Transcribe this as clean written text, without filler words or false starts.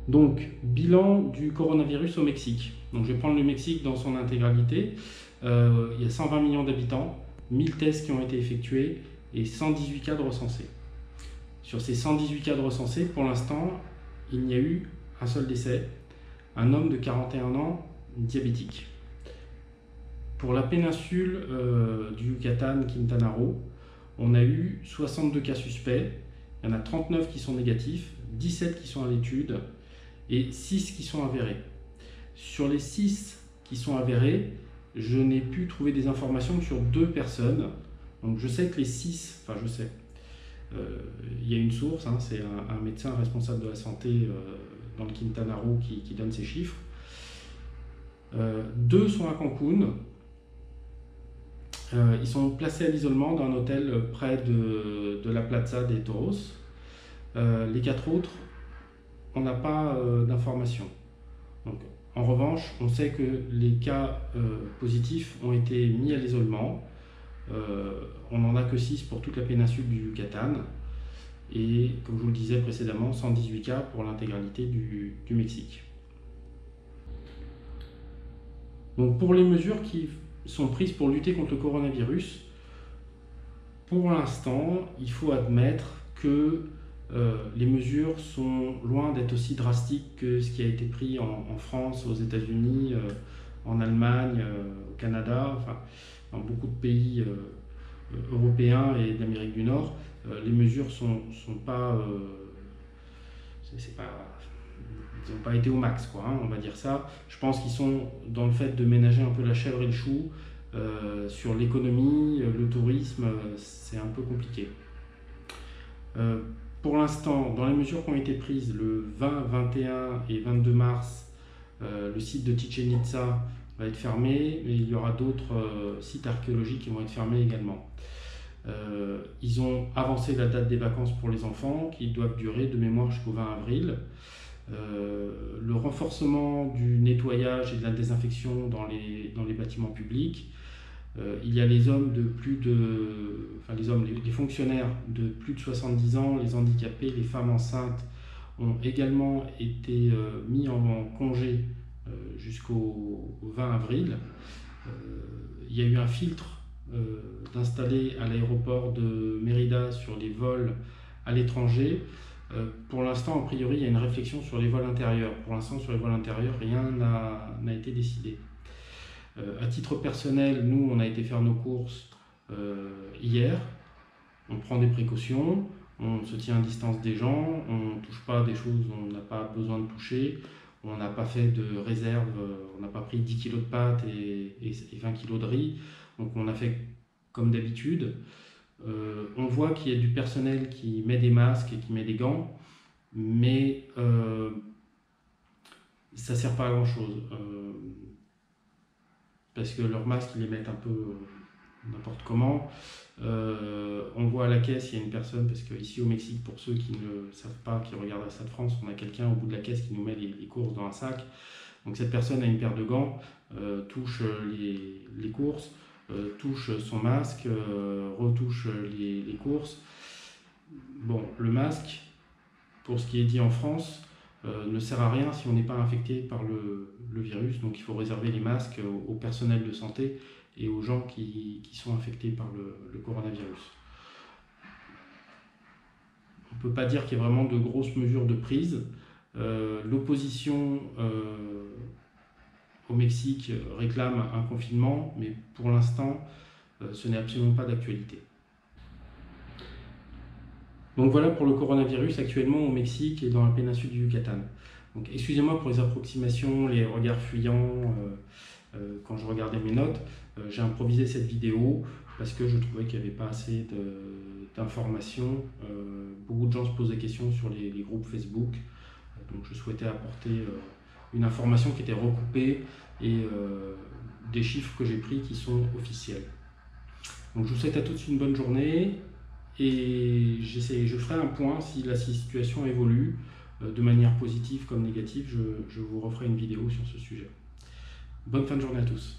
Donc, bilan du coronavirus au Mexique. Donc, je vais prendre le Mexique dans son intégralité. Il y a 120 millions d'habitants, 1000 tests qui ont été effectués et 118 cas de recensés. Sur ces 118 cas de recensés, pour l'instant, il n'y a eu un seul décès, un homme de 41 ans diabétique. Pour la péninsule du Yucatan, Quintana Roo, on a eu 62 cas suspects, il y en a 39 qui sont négatifs, 17 qui sont à l'étude et 6 qui sont avérés. Sur les 6 qui sont avérés, je n'ai pu trouver des informations sur 2 personnes. Donc je sais que les 6, enfin je sais, il y a une source, hein, c'est un médecin responsable de la santé dans le Quintana Roo qui donne ces chiffres. 2 sont à Cancun. Ils sont placés à l'isolement dans un hôtel près de la Plaza de Toros. Les 4 autres, on n'a pas d'informations. En revanche, on sait que les cas positifs ont été mis à l'isolement. On n'en a que 6 pour toute la péninsule du Yucatan. Et comme je vous le disais précédemment, 118 cas pour l'intégralité du Mexique. Donc pour les mesures qui sont prises pour lutter contre le coronavirus, pour l'instant, il faut admettre que les mesures sont loin d'être aussi drastiques que ce qui a été pris en France, aux États-Unis, en Allemagne, au Canada, enfin, dans beaucoup de pays européens et d'Amérique du Nord. Les mesures sont pas, ils n'ont pas été au max, quoi, hein, on va dire ça. Je pense qu'ils sont dans le fait de ménager un peu la chèvre et le chou. Sur l'économie, le tourisme, c'est un peu compliqué. Pour l'instant, dans les mesures qui ont été prises le 20, 21 et 22 mars, le site de Chichén Itzá va être fermé, mais il y aura d'autres sites archéologiques qui vont être fermés également. Ils ont avancé la date des vacances pour les enfants, qui doivent durer de mémoire jusqu'au 20 avril. Le renforcement du nettoyage et de la désinfection dans les bâtiments publics. Il y a les hommes de les fonctionnaires de plus de 70 ans, les handicapés, les femmes enceintes ont également été mis en congé jusqu'au 20 avril. Il y a eu un filtre installé à l'aéroport de Mérida sur les vols à l'étranger. Pour l'instant, a priori, il y a une réflexion sur les vols intérieurs. Pour l'instant, sur les vols intérieurs, rien n'a été décidé. À titre personnel, nous, on a été faire nos courses hier. On prend des précautions, on se tient à distance des gens, on ne touche pas des choses dont on n'a pas besoin de toucher, on n'a pas fait de réserve, on n'a pas pris 10 kg de pâtes et 20 kg de riz. Donc on a fait comme d'habitude. On voit qu'il y a du personnel qui met des masques et qui met des gants, mais ça ne sert pas à grand chose. Parce que leurs masques, ils les mettent un peu n'importe comment. On voit à la caisse, il y a une personne, parce qu'ici au Mexique, pour ceux qui ne savent pas, qui regardent la Stade de France, on a quelqu'un au bout de la caisse qui nous met les courses dans un sac. Donc cette personne a une paire de gants, touche les courses, touche son masque, retouche les courses. Bon, le masque, pour ce qui est dit en France, ne sert à rien si on n'est pas infecté par le virus. Donc il faut réserver les masques au personnel de santé et aux gens qui sont infectés par le coronavirus. On ne peut pas dire qu'il y ait vraiment de grosses mesures de prise. L'opposition au Mexique réclame un confinement, mais pour l'instant, ce n'est absolument pas d'actualité. Donc voilà pour le coronavirus actuellement au Mexique et dans la péninsule du Yucatan. Donc excusez-moi pour les approximations, les regards fuyants quand je regardais mes notes. J'ai improvisé cette vidéo parce que je trouvais qu'il n'y avait pas assez d'informations. Beaucoup de gens se posent des questions sur les groupes Facebook. Donc je souhaitais apporter une information qui était recoupée et des chiffres que j'ai pris qui sont officiels. Donc je vous souhaite à tous une bonne journée. Et je ferai un point si la situation évolue de manière positive comme négative. Je vous referai une vidéo sur ce sujet. Bonne fin de journée à tous.